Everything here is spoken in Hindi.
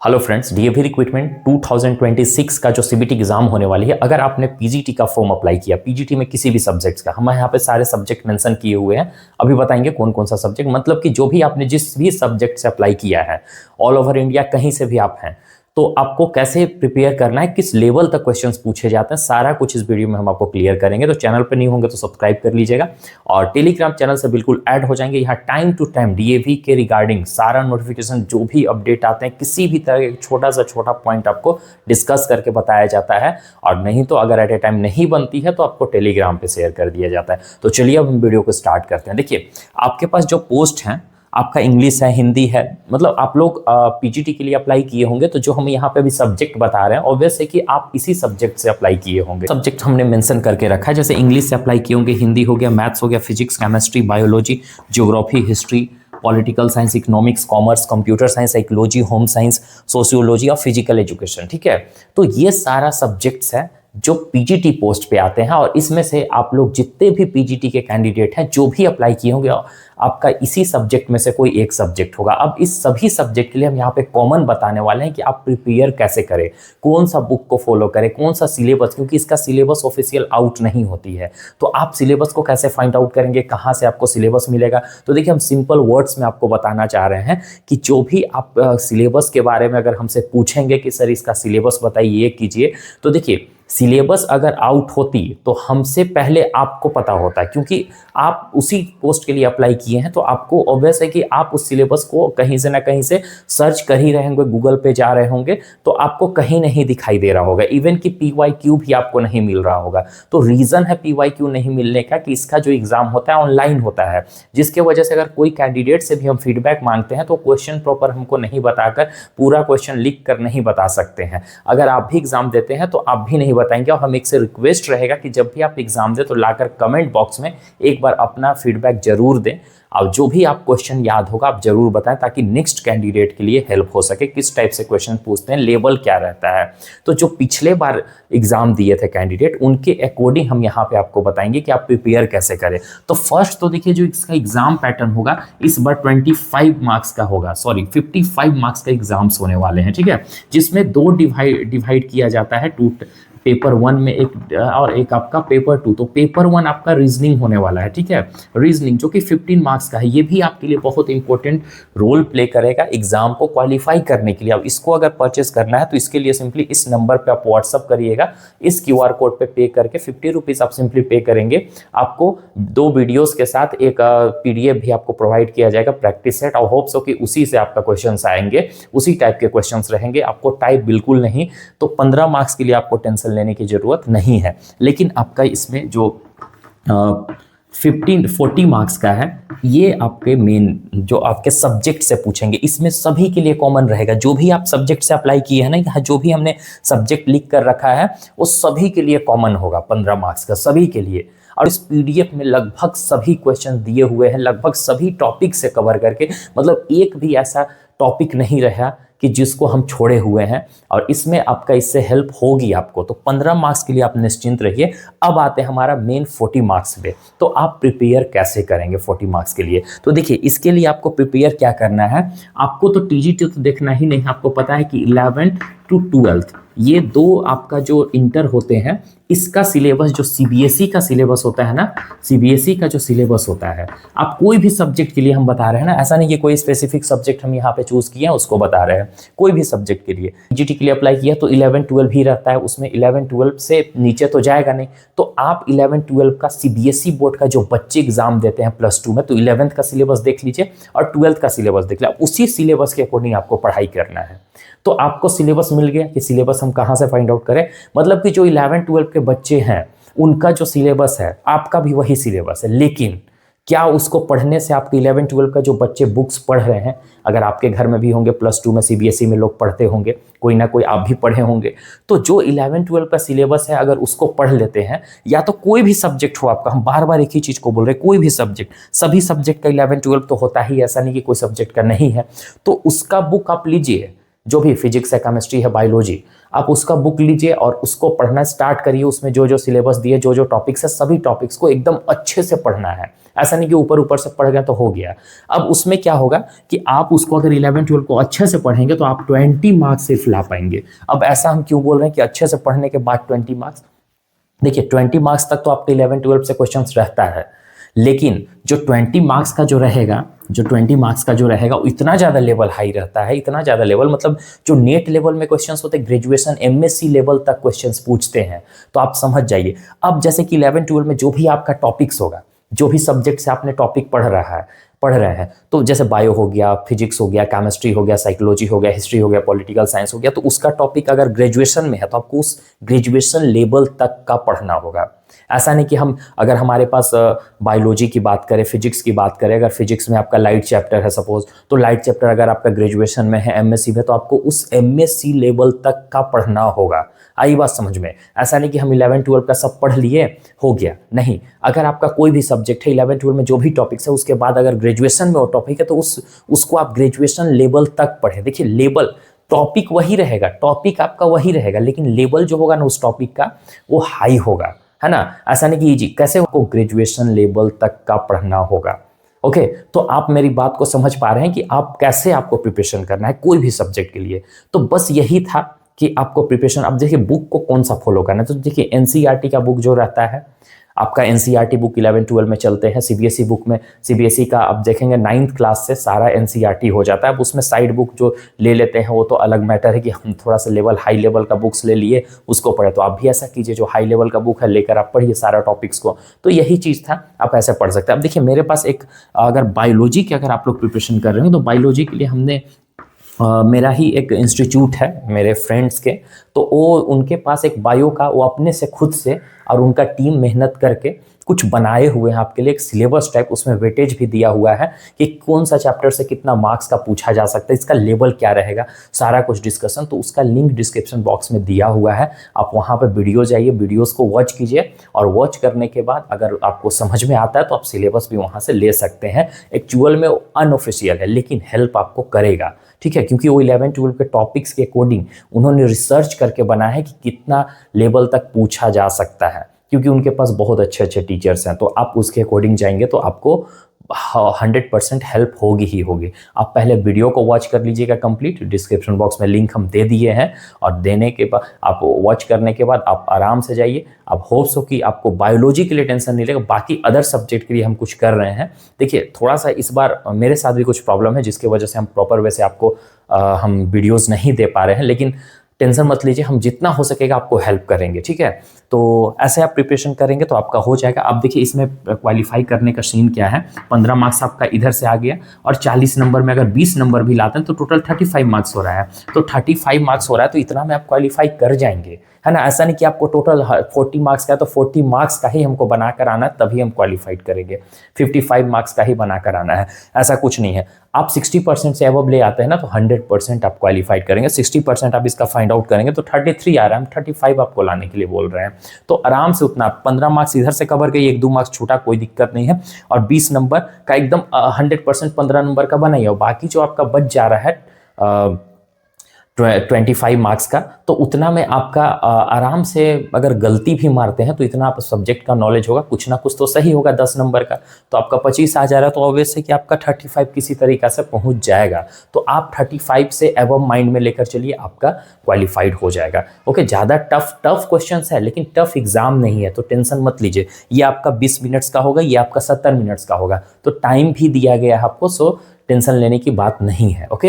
हेलो फ्रेंड्स, डीएवी रिक्रूटमेंट 2026 का जो सीबीटी एग्जाम होने वाली है, अगर आपने पीजीटी का फॉर्म अप्लाई किया, पीजीटी में किसी भी सब्जेक्ट्स का, हम यहाँ पे सारे सब्जेक्ट मेंशन किए हुए हैं। अभी बताएंगे कौन कौन सा सब्जेक्ट, मतलब कि जो भी आपने जिस भी सब्जेक्ट से अप्लाई किया है, ऑल ओवर इंडिया कहीं से भी आप हैं, तो आपको कैसे प्रिपेयर करना है, किस लेवल तक क्वेश्चंस पूछे जाते हैं, सारा कुछ इस वीडियो में हम आपको क्लियर करेंगे। तो चैनल पर नहीं होंगे तो सब्सक्राइब कर लीजिएगा और टेलीग्राम चैनल से बिल्कुल ऐड हो जाएंगे। यहाँ टाइम टू टाइम डीएवी के रिगार्डिंग सारा नोटिफिकेशन, जो भी अपडेट आते हैं, किसी भी तरह छोटा से छोटा पॉइंट आपको डिस्कस करके बताया जाता है। और नहीं तो अगर एट ए टाइम नहीं बनती है तो आपको टेलीग्राम पे शेयर कर दिया जाता है। तो चलिए अब हम वीडियो को स्टार्ट करते हैं। देखिए, आपके पास जो पोस्ट हैं, आपका इंग्लिश है, हिंदी है, मतलब आप लोग पीजीटी के लिए अप्लाई किए होंगे। तो जो हम यहाँ पे अभी सब्जेक्ट बता रहे हैं, ऑब्वियस है कि आप इसी सब्जेक्ट से अप्लाई किए होंगे। सब्जेक्ट हमने मेंशन करके रखा है, जैसे इंग्लिश से अप्लाई किए होंगे, हिंदी हो गया, मैथ्स हो गया, physics, chemistry, biology, geography, history, political science, economics, commerce, computer science, psychology, home science, sociology और फिजिकल एजुकेशन। ठीक है, तो ये सारा सब्जेक्ट्स है जो पीजीटी पोस्ट पे आते हैं। और इसमें से आप लोग जितने भी पीजीटी के कैंडिडेट हैं, जो भी अप्लाई किए होंगे, आपका इसी सब्जेक्ट में से कोई एक सब्जेक्ट होगा। अब इस सभी सब्जेक्ट के लिए हम यहाँ पे कॉमन बताने वाले हैं कि आप प्रिपेयर कैसे करें, कौन सा बुक को फॉलो करें, कौन सा सिलेबस, क्योंकि इसका सिलेबस ऑफिशियल आउट नहीं होती है। तो आप सिलेबस को कैसे फाइंड आउट करेंगे, कहाँ से आपको सिलेबस मिलेगा। तो देखिए, हम सिंपल वर्ड्स में आपको बताना चाह रहे हैं कि जो भी आप सिलेबस के बारे में अगर हमसे पूछेंगे कि सर इसका सिलेबस बताइए, ये कीजिए, तो देखिए सिलेबस अगर आउट होती तो हमसे पहले आपको पता होता है, क्योंकि आप उसी पोस्ट के लिए अप्लाई किए हैं। तो आपको ऑब्वियस है कि आप उस सिलेबस को कहीं से ना कहीं से सर्च कर ही रहे होंगे, गूगल पे जा रहे होंगे, तो आपको कहीं नहीं दिखाई दे रहा होगा। इवन कि पीवाईक्यू भी आपको नहीं मिल रहा होगा। तो रीज़न है पीवाईक्यू नहीं मिलने का कि इसका जो एग्ज़ाम होता है ऑनलाइन होता है, जिसके वजह से अगर कोई कैंडिडेट से भी हम फीडबैक मांगते हैं तो क्वेश्चन प्रॉपर हमको नहीं बताकर, पूरा क्वेश्चन लिख कर नहीं बता सकते हैं। अगर आप भी एग्जाम देते हैं तो आप भी नहीं बताएंगे। और हम एक से रिक्वेस्ट रहेगा कि जब भी आप एग्जाम दें तो लाकर कमेंट बॉक्स में एक बार अपना फीडबैक जरूर दें, और जो भी आप क्वेश्चन याद होगा आप जरूर बताएं, ताकि नेक्स्ट कैंडिडेट के लिए हेल्प हो सके। किस टाइप से क्वेश्चन पूछते हैं, लेवल क्या रहता है। तो जो पिछले बार एग्जाम दिए थे कैंडिडेट, उनके अकॉर्डिंग हम यहाँ पे आपको बताएंगे कि आप प्रिपेयर कैसे करें। तो फर्स्ट तो देखिए, जो इसका एग्जाम पैटर्न होगा इस बार 25 मार्क्स का होगा, 55 मार्क्स का एग्जाम्स होने वाले हैं। ठीक है, जिसमें दो डिवाइड किया जाता है, टू पेपर 1 में एक और एक आपका पेपर 2। तो पेपर 1 आपका रीजनिंग होने वाला है। ठीक है, रीजनिंग जो कि 15 मार्क्स का है। ये भी आपके लिए बहुत इंपॉर्टेंट रोल प्ले करेगा एग्जाम को क्वालिफाई करने के लिए। अब इसको अगर परचेस करना है तो इसके लिए सिंपली इस नंबर पे आप व्हाट्सअप करिएगा, इस क्यूआर कोड पे पे करके 50 रुपीज़ आप सिंपली पे करेंगे। आपको 2 वीडियोस के साथ एक पीडीएफ भी आपको प्रोवाइड किया जाएगा, प्रैक्टिस सेट, और होप्स हो कि उसी से आपका क्वेश्चंस आएंगे, उसी टाइप के क्वेश्चंस रहेंगे। आपको टाइप बिल्कुल नहीं। तो 15 मार्क्स के लिए आपको टेंशन लेने की जरूरत नहीं है। लेकिन आपका इसमें जो 40 मार्क्स का है, ये आपके मेन जो आपके सब्जेक्ट से पूछेंगे, इसमें सभी के लिए कॉमन रहेगा। जो भी आप सब्जेक्ट से अप्लाई किए हैं ना, यहाँ जो भी हमने सब्जेक्ट लिख कर रखा है वो सभी के लिए कॉमन होगा, 15 मार्क्स का सभी के लिए। और इस पीडीएफ में लगभग सभी क्वेश्चन दिए हुए हैं, लगभग सभी टॉपिक से कवर करके, मतलब एक भी ऐसा टॉपिक नहीं रहा कि जिसको हम छोड़े हुए हैं। और इसमें आपका इससे हेल्प होगी आपको। तो 15 मार्क्स के लिए आप निश्चिंत रहिए। अब आते हैं हमारा मेन 40 मार्क्स पे। तो आप प्रिपेयर कैसे करेंगे 40 मार्क्स के लिए। तो देखिए, इसके लिए आपको प्रिपेयर क्या करना है, आपको तो टीजीटी तो देखना ही नहीं। आपको पता है कि 11th to 12th ये दो आपका जो इंटर होते हैं, इसका सिलेबस जो सीबीएसई का सिलेबस होता है ना, सीबीएसई का जो सिलेबस होता है, आप कोई भी सब्जेक्ट के लिए हम बता रहे हैं ना, ऐसा नहीं कि कोई स्पेसिफिक सब्जेक्ट हम यहाँ पे चूज किए हैं उसको बता रहे हैं। कोई भी सब्जेक्ट के लिए जीटी के लिए अप्लाई किया तो 11-12 ही रहता है, उसमें 11-12 से नीचे तो जाएगा नहीं। तो आप 11-12 का सीबीएसई बोर्ड का जो बच्चे एग्जाम देते हैं +2 में, तो 11th का सिलेबस देख लीजिए और 12th का सिलेबस देख लीजिए। उसी सिलेबस के अकॉर्डिंग आपको पढ़ाई करना है। तो आपको सिलेबस मिल गया कि सिलेबस हम कहाँ से फाइंड आउट करें, मतलब कि जो 11-12 के बच्चे हैं उनका जो सिलेबस है, आपका भी वही सिलेबस है। लेकिन क्या उसको पढ़ने से आपके 11-12 का जो बच्चे बुक्स पढ़ रहे हैं, अगर आपके घर में भी होंगे +2 में सीबीएसई में लोग पढ़ते होंगे, कोई ना कोई आप भी पढ़े होंगे, तो जो 11-12 का सिलेबस है अगर उसको पढ़ लेते हैं, या तो कोई भी सब्जेक्ट हो आपका, हम बार बार एक ही चीज़ को बोल रहे हैं, कोई भी सब्जेक्ट, सभी सब्जेक्ट का 11-12 तो होता ही, ऐसा नहीं कि कोई सब्जेक्ट का नहीं है, तो उसका बुक आप लीजिए, जो भी फिजिक्स है, केमिस्ट्री है, बायोलॉजी, आप उसका बुक लीजिए और उसको पढ़ना स्टार्ट करिए। उसमें जो जो सिलेबस दिए, जो जो टॉपिक्स है, सभी टॉपिक्स को एकदम अच्छे से पढ़ना है। ऐसा नहीं कि ऊपर ऊपर से पढ़ गया तो हो गया। अब उसमें क्या होगा कि आप उसको अगर 11-12 को अच्छे से पढ़ेंगे तो आप 20 मार्क्स सिर्फ ला पाएंगे। अब ऐसा हम क्यों बोल रहे हैं कि अच्छे से पढ़ने के बाद 20 मार्क्स? देखिए 20 मार्क्स तक तो आपके 11-12 से क्वेश्चंस रहता है, लेकिन जो 20 मार्क्स का जो रहेगा, वो इतना ज़्यादा लेवल हाई रहता है, इतना ज़्यादा लेवल, मतलब जो नेट लेवल में क्वेश्चंस होते हैं, ग्रेजुएशन एमएससी लेवल तक क्वेश्चंस पूछते हैं। तो आप समझ जाइए। अब जैसे कि 11-12 में जो भी आपका टॉपिक्स होगा, जो भी सब्जेक्ट से आपने टॉपिक पढ़ रहे हैं, तो जैसे बायो हो गया, फिजिक्स हो गया, केमिस्ट्री हो गया, साइकोलॉजी हो गया, हिस्ट्री हो गया, पॉलिटिकल साइंस हो गया, तो उसका टॉपिक अगर ग्रेजुएशन में है तो आपको उस ग्रेजुएशन लेवल तक का पढ़ना होगा। ऐसा नहीं कि अगर हमारे पास बायोलॉजी की बात करें, फिजिक्स की बात करें, अगर फिजिक्स में आपका लाइट चैप्टर है सपोज, तो लाइट चैप्टर अगर आपका ग्रेजुएशन में है, एमएससी में, तो आपको उस एमएससी लेवल तक का पढ़ना होगा। आई बात समझ में? ऐसा नहीं कि हम 11-12 का सब पढ़ लिए, हो गया, नहीं। अगर आपका कोई भी सब्जेक्ट है, 11-12 में जो भी टॉपिक्स है, उसके बाद अगर ग्रेजुएशन में वो टॉपिक है तो उसको आप ग्रेजुएशन लेवल तक पढ़ें। देखिए लेवल, टॉपिक वही रहेगा, टॉपिक आपका वही रहेगा, लेकिन लेवल जो होगा ना उस टॉपिक का, वो हाई होगा, है ना। ऐसा नहीं कि इजी, कैसे आपको ग्रेजुएशन लेवल तक का पढ़ना होगा। ओके, तो आप मेरी बात को समझ पा रहे हैं कि आप कैसे आपको प्रिपरेशन करना है कोई भी सब्जेक्ट के लिए। तो बस यही था कि आपको प्रिपरेशन। अब देखिए बुक को कौन सा फॉलो करना है, तो देखिए एनसीईआरटी का बुक जो रहता है आपका, एनसीईआरटी बुक 11-12 में चलते हैं। सीबीएसई बुक में, सीबीएसई का आप देखेंगे 9th क्लास से सारा एनसीईआरटी हो जाता है। अब उसमें साइड बुक जो ले लेते हैं वो तो अलग मैटर है कि हम थोड़ा सा हाई लेवल का बुक्स ले लिए, उसको पढ़े। तो आप भी ऐसा कीजिए, जो हाई लेवल का बुक है लेकर आप पढ़िए सारा टॉपिक्स को। तो यही चीज़ था, आप ऐसे पढ़ सकते हैं। अब देखिए मेरे पास एक, अगर बायोलॉजी की अगर आप लोग प्रिपरेशन कर रहे हो तो बायोलॉजी के लिए हमने मेरा ही एक इंस्टीट्यूट है मेरे फ्रेंड्स के, तो वो उनके पास एक बायो का, वो अपने से खुद से और उनका टीम मेहनत करके कुछ बनाए हुए हैं आपके लिए, एक सिलेबस टाइप। उसमें वेटेज भी दिया हुआ है कि कौन सा चैप्टर से कितना मार्क्स का पूछा जा सकता है, इसका लेवल क्या रहेगा, सारा कुछ डिस्कशन। तो उसका लिंक डिस्क्रिप्शन बॉक्स में दिया हुआ है, आप वहाँ पर वीडियो जाइए, वीडियोस को वॉच कीजिए, और वॉच करने के बाद अगर आपको समझ में आता है तो आप सिलेबस भी वहाँ से ले सकते हैं। एक्चुअल में अनऑफिशियल है, लेकिन हेल्प आपको करेगा, ठीक है, क्योंकि वो 11-12 के टॉपिक्स के अकॉर्डिंग उन्होंने रिसर्च करके बनाया है कि कितना लेवल तक पूछा जा सकता है, क्योंकि उनके पास बहुत अच्छे अच्छे टीचर्स हैं। तो आप उसके अकॉर्डिंग जाएंगे तो आपको 100% हेल्प होगी ही होगी। आप पहले वीडियो को वॉच कर लीजिएगा कंप्लीट, डिस्क्रिप्शन बॉक्स में लिंक हम दे दिए हैं, और देने के बाद आप वॉच करने के बाद आप आराम से जाइए। आप होप्स हो कि आपको बायोलॉजी के लिए टेंशन नहीं लगेगा, बाकी अदर सब्जेक्ट के लिए हम कुछ कर रहे हैं। देखिए थोड़ा सा इस बार मेरे साथ भी कुछ प्रॉब्लम है, जिसकी वजह से हम प्रॉपर वे से आपको हम वीडियोज़ नहीं दे पा रहे हैं, लेकिन टेंशन मत लीजिए, हम जितना हो सकेगा आपको हेल्प करेंगे, ठीक है। तो ऐसे आप प्रिपरेशन करेंगे तो आपका हो जाएगा। अब देखिए इसमें क्वालिफाई करने का सीन क्या है, 15 मार्क्स आपका इधर से आ गया, और 40 नंबर में अगर 20 नंबर भी लाते हैं तो टोटल 35 मार्क्स हो रहा है। तो 35 मार्क्स हो रहा है तो इतना में आप क्वालिफाई कर जाएंगे, है ना। ऐसा नहीं कि आपको टोटल 40 मार्क्स का है तो 40 मार्क्स का ही हमको बनाकर आना है तभी हम क्वालिफाइड करेंगे, 55 मार्क्स का ही बनाकर आना है, ऐसा कुछ नहीं है। आप 60% से अबव ले आते हैं ना तो 100% आप क्वालिफाइड करेंगे। 60% आप इसका फाइंड आउट करेंगे तो 33 आ रहा है, हम 35 आपको लाने के लिए बोल रहे हैं। तो आराम से उतना 15 मार्क्स इधर से कवर किए, 1-2 मार्क्स छूटा, कोई दिक्कत नहीं है, और 20 नंबर का एकदम 100% 15 नंबर का बनाइए, और बाकी जो आपका बच जा रहा है 25 मार्क्स का, तो उतना में आपका आराम से, अगर गलती भी मारते हैं तो इतना आप सब्जेक्ट का नॉलेज होगा, कुछ ना कुछ तो सही होगा। 10 नंबर का तो आपका 25 आ जा रहा है, तो ऑब्वियस है कि आपका 35 किसी तरीका से पहुंच जाएगा। तो आप 35 से एबव माइंड में लेकर चलिए, आपका क्वालिफाइड हो जाएगा। ओके, ज़्यादा टफ क्वेश्चन है, लेकिन टफ एग्जाम नहीं है, तो टेंशन मत लीजिए। ये आपका 20 मिनट्स का होगा, ये आपका 70 मिनट्स का होगा, तो टाइम भी दिया गया है आपको, सो टेंशन लेने की बात नहीं है। ओके।